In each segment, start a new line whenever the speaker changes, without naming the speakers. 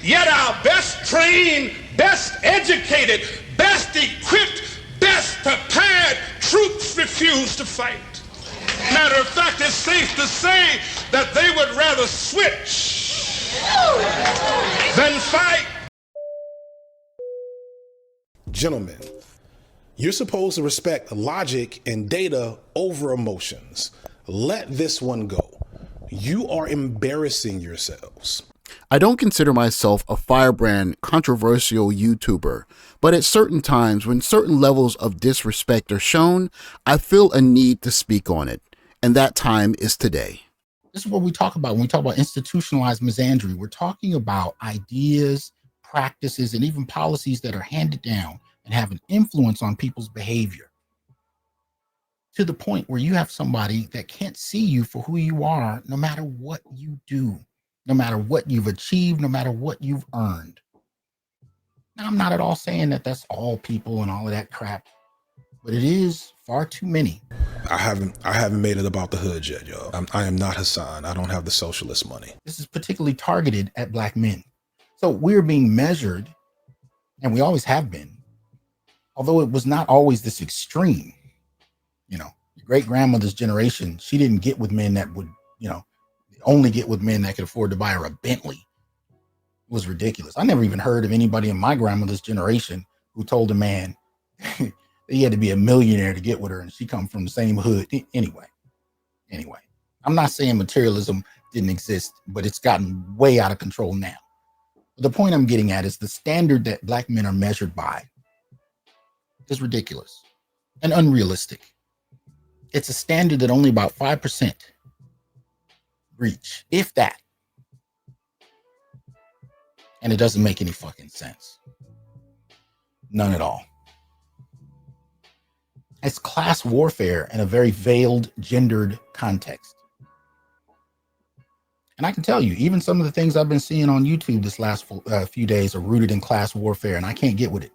Yet our best trained, best educated, best equipped, best prepared troops refuse to fight. Matter of fact, it's safe to say that they would rather switch than fight.
Gentlemen, you're supposed to respect logic and data over emotions. Let this one go. You are embarrassing yourselves.
I don't consider myself a firebrand controversial YouTuber, but at certain times when certain levels of disrespect are shown, I feel a need to speak on it. And that time is today.
This is what we talk about when we talk about institutionalized misandry. We're talking about ideas, practices, and even policies that are handed down and have an influence on people's behavior, to the point where you have somebody that can't see you for who you are, no matter what you do, no matter what you've achieved, no matter what you've earned. Now, I'm not at all saying that that's all people and all of that crap, but it is far too many.
I haven't made it about the hood yet, yo. I am not Hassan. I don't have the socialist money.
This is particularly targeted at Black men. So we're being measured, and we always have been, although it was not always this extreme. You know, your great grandmother's generation, she didn't get with men that would, only get with men that could afford to buy her a Bentley. It was ridiculous. I never even heard of anybody in my grandmother's generation who told a man that he had to be a millionaire to get with her, and she come from the same hood. Anyway, I'm not saying materialism didn't exist, but it's gotten way out of control now. The point I'm getting at is the standard that Black men are measured by is ridiculous and unrealistic. It's a standard that only about 5% reach, if that. And it doesn't make any fucking sense. None at all. It's class warfare in a very veiled, gendered context. And I can tell you, even some of the things I've been seeing on YouTube this last few days are rooted in class warfare, and I can't get with it.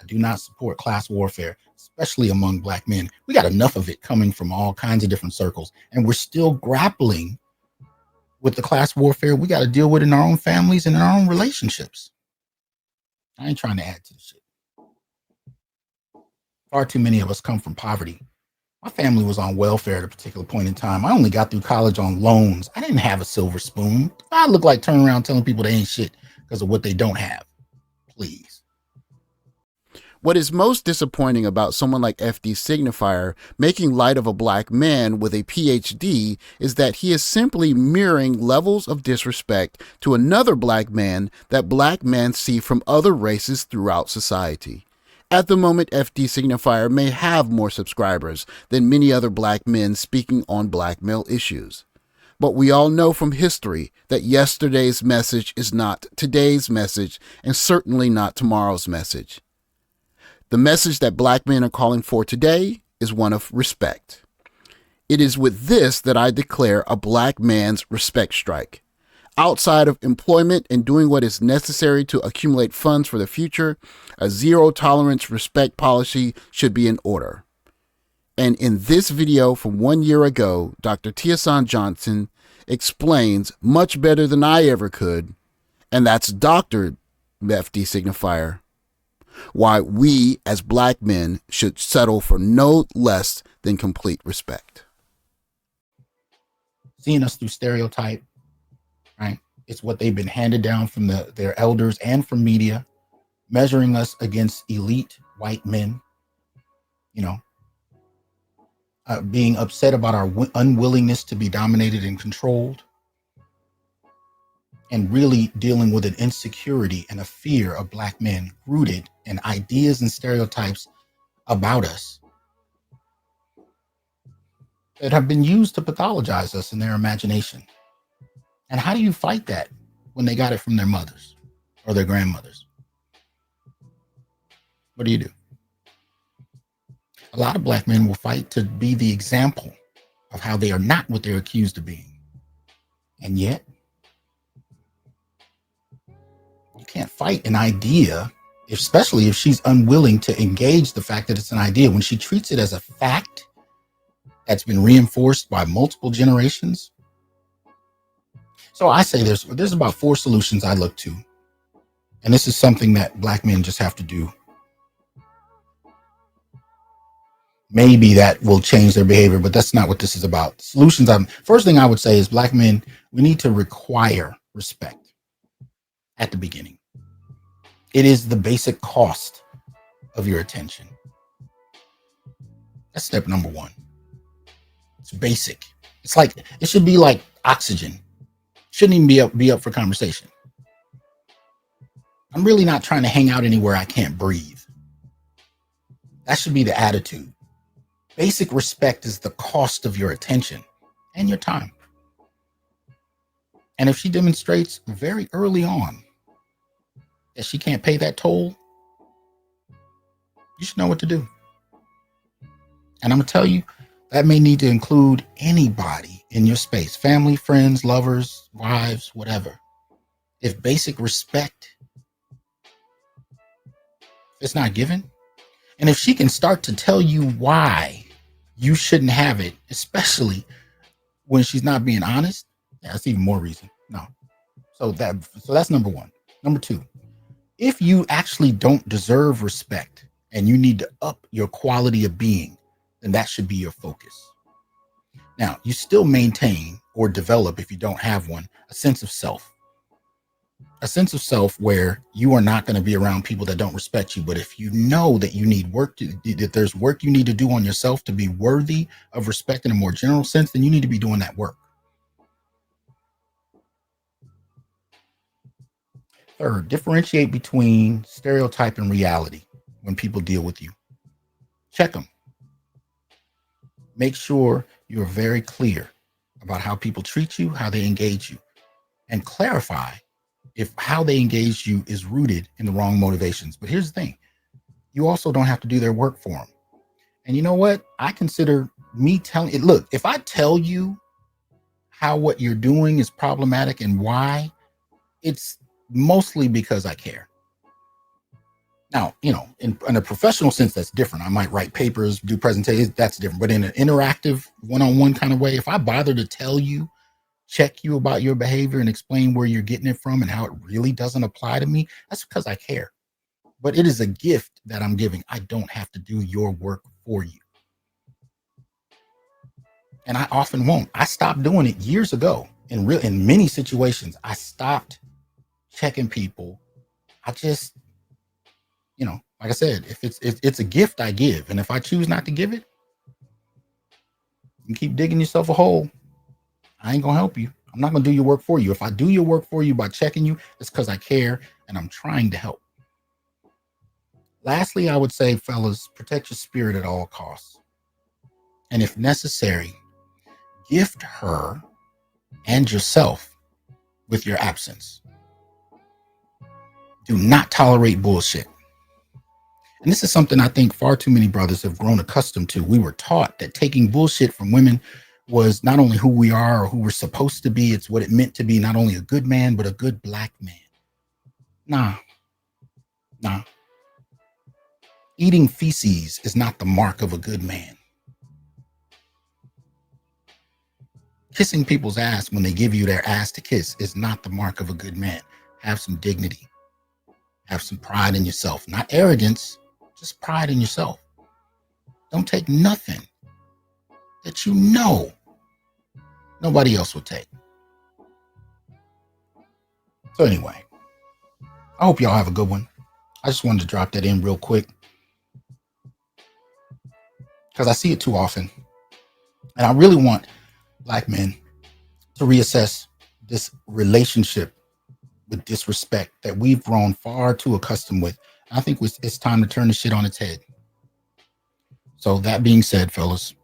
I do not support class warfare, especially among Black men. We got enough of it coming from all kinds of different circles, and we're still grappling with the class warfare we got to deal with in our own families and in our own relationships. I ain't trying to add to the shit. Far too many of us come from poverty. My family was on welfare at a particular point in time. I only got through college on loans. I didn't have a silver spoon. I look like turning around telling people they ain't shit because of what they don't have. Please.
What is most disappointing about someone like FD Signifier making light of a Black man with a PhD is that he is simply mirroring levels of disrespect to another Black man that Black men see from other races throughout society. At the moment, FD Signifier may have more subscribers than many other Black men speaking on Black male issues. But we all know from history that yesterday's message is not today's message, and certainly not tomorrow's message. The message that Black men are calling for today is one of respect. It is with this that I declare a Black man's respect strike. Outside of employment and doing what is necessary to accumulate funds for the future, a zero-tolerance respect policy should be in order. And in this video from 1 year ago, Dr. Tiasan Johnson explains much better than I ever could, and that's Dr. FD Signifier, why we as Black men should settle for no less than complete respect.
Seeing us through stereotype, right? It's what they've been handed down from their elders and from media, measuring us against elite white men, being upset about our unwillingness to be dominated and controlled, and really dealing with an insecurity and a fear of Black men rooted in ideas and stereotypes about us that have been used to pathologize us in their imagination. And how do you fight that when they got it from their mothers or their grandmothers? What do you do? A lot of Black men will fight to be the example of how they are not what they're accused of being. And yet, you can't fight an idea, especially if she's unwilling to engage the fact that it's an idea. When she treats it as a fact that's been reinforced by multiple generations. So I say there's about 4 solutions I look to And this is something that black men just have to do. Maybe that will change their behavior, but that's not what this is about. Solutions. First thing I would say is black men, we need to require respect at the beginning. It is the basic cost of your attention. That's step number one. It's basic. It's like, it should be like oxygen. Shouldn't even be up for conversation. I'm really not trying to hang out anywhere I can't breathe. That should be the attitude. Basic respect is the cost of your attention and your time. And if she demonstrates very early on that she can't pay that toll, you should know what to do. And I'm going to tell you, that may need to include anybody in your space, family, friends, lovers, wives, whatever. If basic respect is not given, and if she can start to tell you why you shouldn't have it, especially when she's not being honest, that's even more reason. No. So that's number one. Number two, if you actually don't deserve respect and you need to up your quality of being, then that should be your focus. Now, you still maintain or develop, if you don't have one, a sense of self. A sense of self where you are not going to be around people that don't respect you. But if you know that you need work, that there's work you need to do on yourself to be worthy of respect in a more general sense, then you need to be doing that work. Third, differentiate between stereotype and reality when people deal with you. Check them. Make sure you're very clear about how people treat you, how they engage you, and clarify if how they engage you is rooted in the wrong motivations. But here's the thing. You also don't have to do their work for them. And you know what? I consider me telling it, look, if I tell you how what you're doing is problematic and why, it's mostly because I care. Now, you know, in a professional sense, that's different. I might write papers, do presentations, that's different. But in an interactive, one-on-one kind of way, if I bother to tell you, check you about your behavior and explain where you're getting it from and how it really doesn't apply to me, that's because I care. But it is a gift that I'm giving. I don't have to do your work for you. And I often won't. I stopped doing it years ago. In many situations, I stopped checking people. I just, you know, like I said, if it's a gift I give, and if I choose not to give it, you keep digging yourself a hole. I ain't gonna help you. I'm not gonna do your work for you. If I do your work for you by checking you, it's because I care and I'm trying to help. Lastly, I would say, fellas, protect your spirit at all costs. And if necessary, gift her and yourself with your absence. Do not tolerate bullshit. And this is something I think far too many brothers have grown accustomed to. We were taught that taking bullshit from women was not only who we are or who we're supposed to be, it's what it meant to be not only a good man, but a good black man. Nah. Eating feces is not the mark of a good man. Kissing people's ass when they give you their ass to kiss is not the mark of a good man. Have some dignity. Have some pride in yourself. Not arrogance, just pride in yourself. Don't take nothing that you know nobody else will take. So anyway, I hope y'all have a good one. I just wanted to drop that in real quick because I see it too often. And I really want black men to reassess this relationship with disrespect that we've grown far too accustomed with. And I think it's time to turn the shit on its head. So that being said, fellas,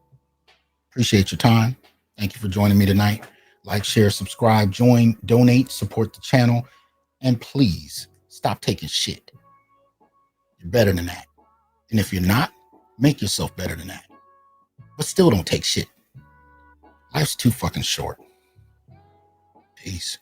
appreciate your time. Thank you for joining me tonight. Like, share, subscribe, join, donate, support the channel. And please stop taking shit. You're better than that. And if you're not, make yourself better than that. But still don't take shit. Life's too fucking short. Peace.